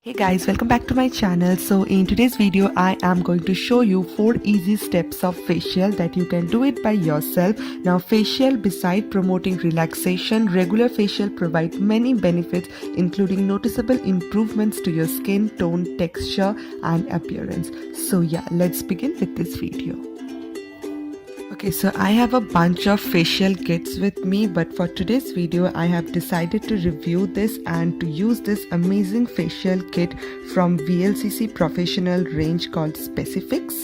Hey guys, welcome back to my channel. So in today's video I am going to show you 4 easy steps of facial that you can do it by yourself. Now facial, beside promoting relaxation, regular facial provide many benefits including noticeable improvements to your skin tone, texture and appearance. So yeah, let's begin with this video. Okay, so I have a bunch of facial kits with me, but for today's video I have decided to review this and to use this amazing facial kit from VLCC Professional range called Specifics.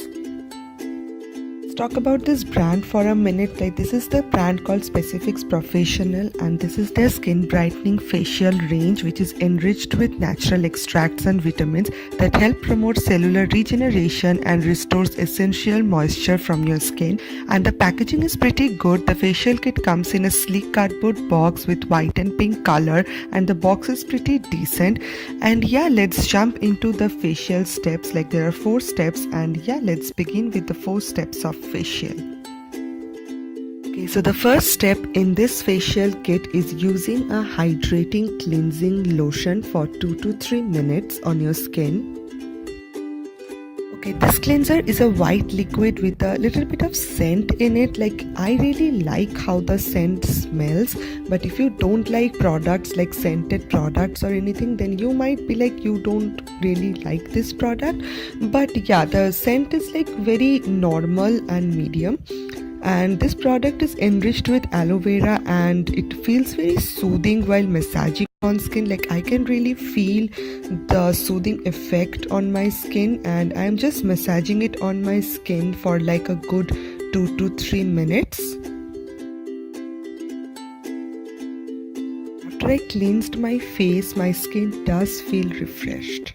Let's talk about this brand for a minute. This is the brand called Specifics Professional and this is their skin brightening facial range, which is enriched with natural extracts and vitamins that help promote cellular regeneration and restores essential moisture from your skin. And the packaging is pretty good. The facial kit comes in a sleek cardboard box with white and pink color and the box is pretty decent. And yeah, let's jump into the facial steps. There are 4 steps and yeah, let's begin with the 4 steps of facial. Okay, so the first step in this facial kit is using a hydrating cleansing lotion for 2 to 3 minutes on your skin. Okay, this cleanser is a white liquid with a little bit of scent in it. I really like how the scent smells, but if you don't like products like scented products or anything, then you might be you don't really like this product. But yeah, the scent is very normal and medium. And this product is enriched with aloe vera and it feels very soothing while massaging on skin. I can really feel the soothing effect on my skin and I'm just massaging it on my skin for a good 2 to 3 minutes. After I cleansed my face, my skin does feel refreshed.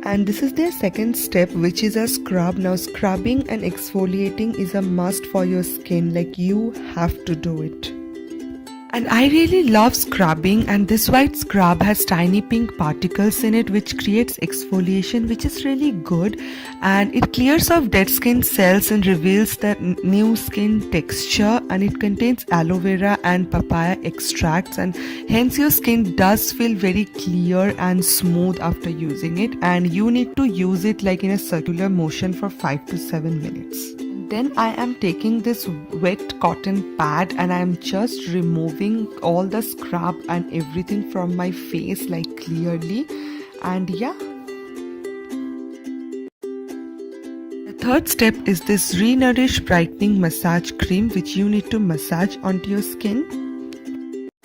And this is their second step, which is a scrub. Now scrubbing and exfoliating is a must for your skin. You have to do it. And I really love scrubbing, and this white scrub has tiny pink particles in it which creates exfoliation, which is really good, and it clears off dead skin cells and reveals the new skin texture, and it contains aloe vera and papaya extracts, and hence your skin does feel very clear and smooth after using it. And you need to use it in a circular motion for 5 to 7 minutes. Then I am taking this wet cotton pad and I am just removing all the scrub and everything from my face clearly. And yeah. The third step is this Re-Nourish Brightening Massage Cream, which you need to massage onto your skin.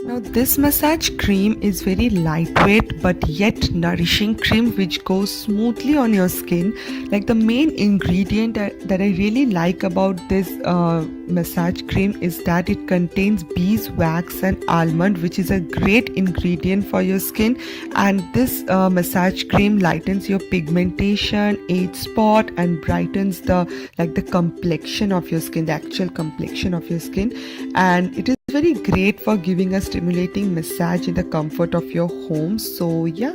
Now this massage cream is very lightweight but yet nourishing cream which goes smoothly on your skin. The main ingredient that I really like about this massage cream is that it contains beeswax and almond, which is a great ingredient for your skin. And this massage cream lightens your pigmentation, age spot and brightens the complexion of your skin, the actual complexion of your skin. And it is very great for giving a stimulating massage in the comfort of your home. So yeah,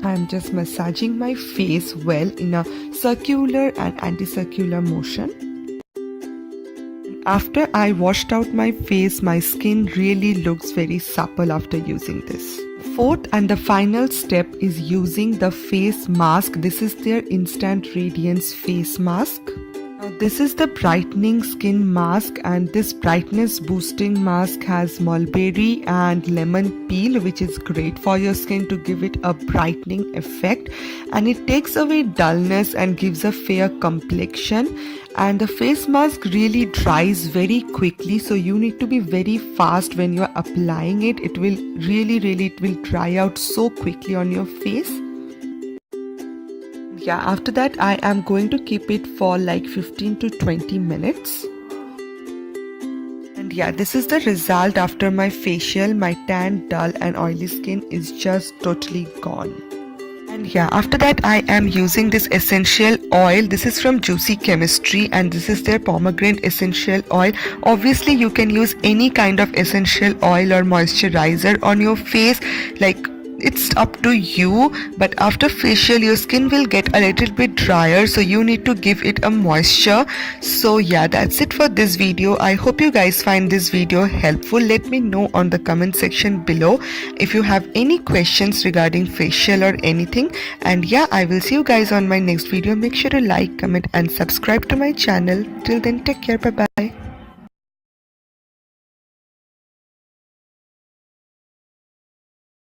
I'm just massaging my face well in a circular and anti-circular motion. After I washed out my face, my skin really looks very supple after using this. Fourth and the final step is using the face mask. This is their Instant Radiance face mask. Now this is the brightening skin mask, and this brightness boosting mask has mulberry and lemon peel, which is great for your skin to give it a brightening effect, and it takes away dullness and gives a fair complexion. And the face mask really dries very quickly, so you need to be very fast when you are applying it. It will it will dry out so quickly on your face. Yeah, after that I am going to keep it for 15 to 20 minutes. And yeah, this is the result after my facial. My tan, dull and oily skin is just totally gone. And yeah, after that I am using this essential oil. This is from Juicy Chemistry and this is their pomegranate essential oil. Obviously you can use any kind of essential oil or moisturizer on your face. it's up to you, but after facial your skin will get a little bit drier, so you need to give it a moisture. So yeah, that's it for this video. I hope you guys find this video helpful. Let me know on the comment section below if you have any questions regarding facial or anything. And yeah, I will see you guys on my next video. Make sure to like, comment and subscribe to my channel. Till then, take care. Bye bye.